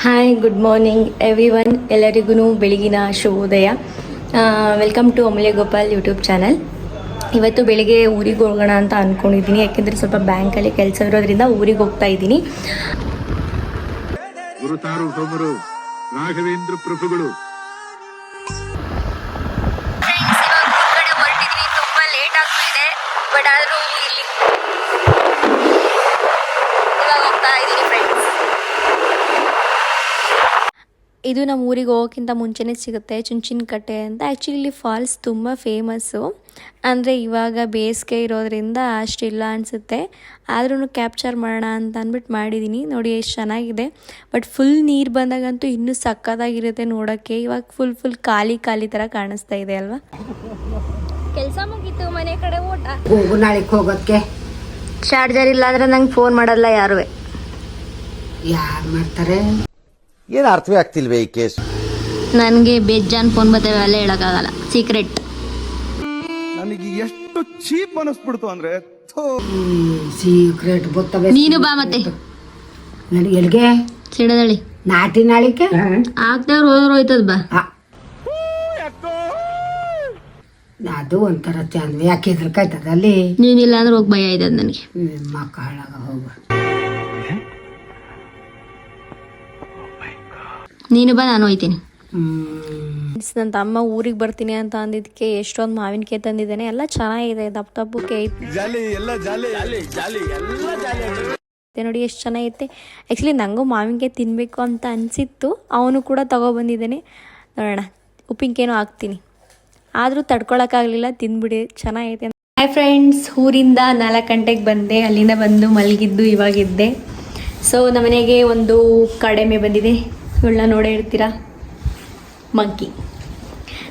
Hi, good morning everyone. ಎಲ್ಲರಿಗೂ ಬೆಳಗಿನ ಶುಭೋದಯ. Welcome to Amulya Gopal YouTube channel. ಇವತ್ತು ಬೆಳಿಗ್ಗೆ ಊರಿಗೆ ಹೋಗೋಣ ಅಂತ ಅಂದ್ಕೊಂಡಿದ್ದೀನಿ. ಯಾಕೆಂದರೆ ಸ್ವಲ್ಪ ಬ್ಯಾಂಕಲ್ಲಿ ಕೆಲಸ ಇರೋದ್ರಿಂದ ಊರಿಗೆ ಹೋಗ್ತಾ ಇದ್ದೀನಿ. ರಾಘವೇಂದ್ರ ಪ್ರಭುಗಳು ತುಂಬ ಲೇಟ್ ಆಗ್ತಿದೆ, ಬಟ್ ಆದರೂ ಇವಾಗ ಹೋಗ್ತಾ ಇದ್ದೀನಿ ಫ್ರೆಂಡ್ಸ್. ಇದು ನಮ್ಮ ಊರಿಗೆ ಹೋಗೋಕ್ಕಿಂತ ಮುಂಚೆನೇ ಸಿಗುತ್ತೆ, ಚುಂಚಿನಕಟ್ಟೆ ಅಂತ. ಆ್ಯಕ್ಚುಲಿ ಇಲ್ಲಿ ಫಾಲ್ಸ್ ತುಂಬ ಫೇಮಸ್ಸು. ಅಂದರೆ ಇವಾಗ ಬೇಸಿಗೆ ಇರೋದ್ರಿಂದ ಅಷ್ಟಿಲ್ಲ ಅನಿಸುತ್ತೆ, ಆದ್ರೂ ಕ್ಯಾಪ್ಚರ್ ಮಾಡೋಣ ಅಂತ ಅಂದ್ಬಿಟ್ಟು ಮಾಡಿದ್ದೀನಿ. ನೋಡಿ ಎಷ್ಟು ಚೆನ್ನಾಗಿದೆ. ಬಟ್ ಫುಲ್ ನೀರು ಬಂದಾಗಂತೂ ಇನ್ನೂ ಸಕ್ಕತ್ತಾಗಿರುತ್ತೆ ನೋಡೋಕ್ಕೆ. ಇವಾಗ ಫುಲ್ ಖಾಲಿ ಥರ ಕಾಣಿಸ್ತಾ ಇದೆ ಅಲ್ವಾ. ಕೆಲಸ ಮುಗೀತು, ಮನೆ ಕಡೆ ಓಟ. ಹೋಗು ನಾಳೆಗೆ ಹೋಗೋಕ್ಕೆ. ಚಾರ್ಜರ್ ಇಲ್ಲ ಅಂದರೆ ನಂಗೆ ಫೋನ್ ಮಾಡಲ್ಲ ಯಾರು. ಯಾರು ಮಾಡ್ತಾರೆ? ಏನು ಅರ್ಥವೇ ಆಗ್ತಿಲ್ವೇ ಈ ಕೇಸ್? ನನಗೆ ಬೇಜಾನ್ ಫೋನ್ ಬರ್ತವೆ, ಅಲ್ಲೇ ಹೇಳೋಕ್ಕಾಗಲ್ಲ, ಸೀಕ್ರೆಟ್. ನನಗೆ ಎಷ್ಟು ಚೀಪ್ ಅನಿಸ್ಬಿಡ್ತು ಅಂದ್ರೆ ಸೀಕ್ರೆಟ್ ಗೊತ್ತವೆ. ನೀನು ಬಾ ಮತ್ತೆ. ನನಗೆ ಎಲ್ಲಿಗೆ? ಸಿಡದಳಿ ನಾಟಿ ನಾಳಿಕೆ ಆಗ್ದವ್ರು ಹೋಯ್ತದ ಬಾ. ಅದು ಒಂಥರ ಚಂದ. ಯಾಕೆ ಹೆದರ್ಕಾಯ್ತದ ಅಲ್ಲಿ? ನೀನಿಲ್ಲ ಅಂದ್ರೆ ಹೋಗಿ ಭಯ ಆಯ್ತದ ನನಗೆ. ಮಕ್ಕಳಾಗ ಹೋಗು. ನೀನು ಬಾ, ನಾನು ಹೋಯ್ತೀನಿ. ನನ್ನ ತಮ್ಮ ಊರಿಗೆ ಬರ್ತೀನಿ ಅಂತ ಅಂದಿದ್ದಕ್ಕೆ ಎಷ್ಟೊಂದು ಮಾವಿನಕಾಯಿ ತಂದಿದ್ದಾನೆ. ಎಲ್ಲ ಚೆನ್ನಾಗಿದೆ, ದಪ್ಪಕ್ಕೆ ನೋಡಿ ಎಷ್ಟು ಚೆನ್ನಾಗೈತೆ. ಆ್ಯಕ್ಚುಲಿ ನನಗೂ ಮಾವಿನಕಾಯಿ ತಿನ್ನಬೇಕು ಅಂತ ಅನಿಸಿತ್ತು, ಅವನು ಕೂಡ ತಗೊಬಂದಿದ್ದಾನೆ. ನೋಡೋಣ, ಉಪ್ಪಿನಕಾಯಿನೂ ಹಾಕ್ತೀನಿ. ಆದರೂ ತಡ್ಕೊಳಕ್ಕಾಗಲಿಲ್ಲ, ತಿಂದ್ಬಿಡಿ, ಚೆನ್ನಾಗೈತೆ. ಹಾಯ್ ಫ್ರೆಂಡ್ಸ್, ಊರಿಂದ 4 ಗಂಟೆಗೆ ಬಂದೆ. ಅಲ್ಲಿಂದ ಬಂದು ಮಲಗಿದ್ದು ಇವಾಗಿದ್ದೆ. ಸೊ ನಮ್ಮನೆಗೆ ಒಂದು ಕಡಿಮೆ ಬಂದಿದೆ, ಇವಳನ್ನ ನೋಡೇ ಇರ್ತೀರಾ, ಮಂಕಿ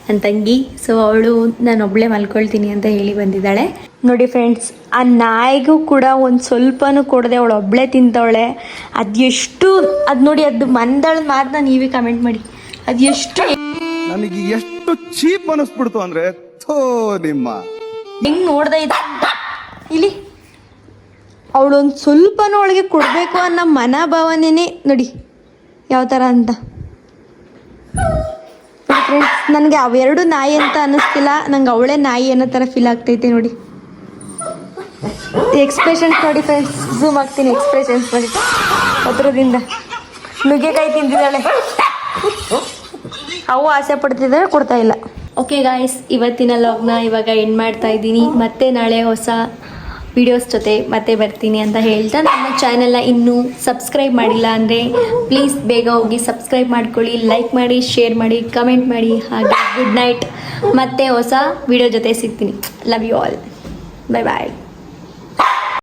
ನನ್ನ ತಂಗಿ. ಸೊ ಅವಳು ನಾನೊಬ್ಬಳೇ ಮಲ್ಕೊಳ್ತೀನಿ ಅಂತ ಹೇಳಿ ಬಂದಿದ್ದಾಳೆ. ನೋಡಿ ಫ್ರೆಂಡ್ಸ್, ಆ ನಾಯಿಗೂ ಕೂಡ ಒಂದು ಸ್ವಲ್ಪನೂ ಕೊಡದೆ ಅವಳು ಒಬ್ಬಳೇ ತಿಂತವಳೆ. ಅದು ನೋಡಿ, ಅದು ಮಂದಳ ಮಾತನ್ನ ನೀವೇ ಕಮೆಂಟ್ ಮಾಡಿ. ಅದು ನನಗೆ ಎಷ್ಟು ಚೀಪ್ ಅನಿಸ್ಬಿಡ್ತು ಅಂದ್ರೆ ನಿಮ್ಮ ಹೆಂಗ್ ನೋಡ್ದೆ ಇದೆ ಇಲ್ಲಿ. ಅವಳೊಂದು ಸ್ವಲ್ಪನೂ ಅವಳಿಗೆ ಕೊಡಬೇಕು ಅನ್ನೋ ಮನೋಭಾವನೆನೇ ನೋಡಿ ಯಾವ ಥರ ಅಂತ. ಫ್ರೆಂಡ್ಸ್, ನನಗೆ ಅವೆರಡು ನಾಯಿ ಅಂತ ಅನ್ನಿಸ್ತಿಲ್ಲ, ನಂಗೆ ಅವಳೇ ನಾಯಿ ಅನ್ನೋ ಥರ ಫೀಲ್ ಆಗ್ತೈತೆ ನೋಡಿ. ಎಕ್ಸ್ಪ್ರೆಷನ್ಸ್ ನೋಡಿ ಫ್ರೆಂಡ್ಸ್, ಝೂಮ್ ಆಗ್ತೀನಿ. ಎಕ್ಸ್ಪ್ರೆಷನ್ಸ್ ನೋಡಿ, ಹತ್ರದಿಂದ ನುಗ್ಗೆಕಾಯಿ ತಿಂತಿದ್ದಾಳೆ. ಅವು ಆಸೆ ಪಡ್ತಿದ್ದಾರೆ, ಕೊಡ್ತಾ ಇಲ್ಲ. ಓಕೆ ಗಾಯ್ಸ್, ಇವತ್ತಿನ ಲಾಗ್ನ ಇವಾಗ ಎಂಡ್ ಮಾಡ್ತಾ ಇದ್ದೀನಿ. ಮತ್ತೆ ನಾಳೆ ಹೊಸ ವಿಡಿಯೋಸ್ ಜೊತೆ ಮತ್ತೆ ಬರ್ತೀನಿ ಅಂತ ಹೇಳ್ತಾ, ನಮ್ಮ ಚಾನೆಲ್ನ ಇನ್ನೂ ಸಬ್ಸ್ಕ್ರೈಬ್ ಮಾಡಿಲ್ಲ ಅಂದರೆ ಪ್ಲೀಸ್ ಬೇಗ ಹೋಗಿ ಸಬ್ಸ್ಕ್ರೈಬ್ ಮಾಡ್ಕೊಳ್ಳಿ, ಲೈಕ್ ಮಾಡಿ, ಶೇರ್ ಮಾಡಿ, ಕಮೆಂಟ್ ಮಾಡಿ. ಹಾಗೆ ಗುಡ್ ನೈಟ್. ಮತ್ತೆ ಹೊಸ ವಿಡಿಯೋ ಜೊತೆ ಸಿಗ್ತೀನಿ. Love you all. Bye bye.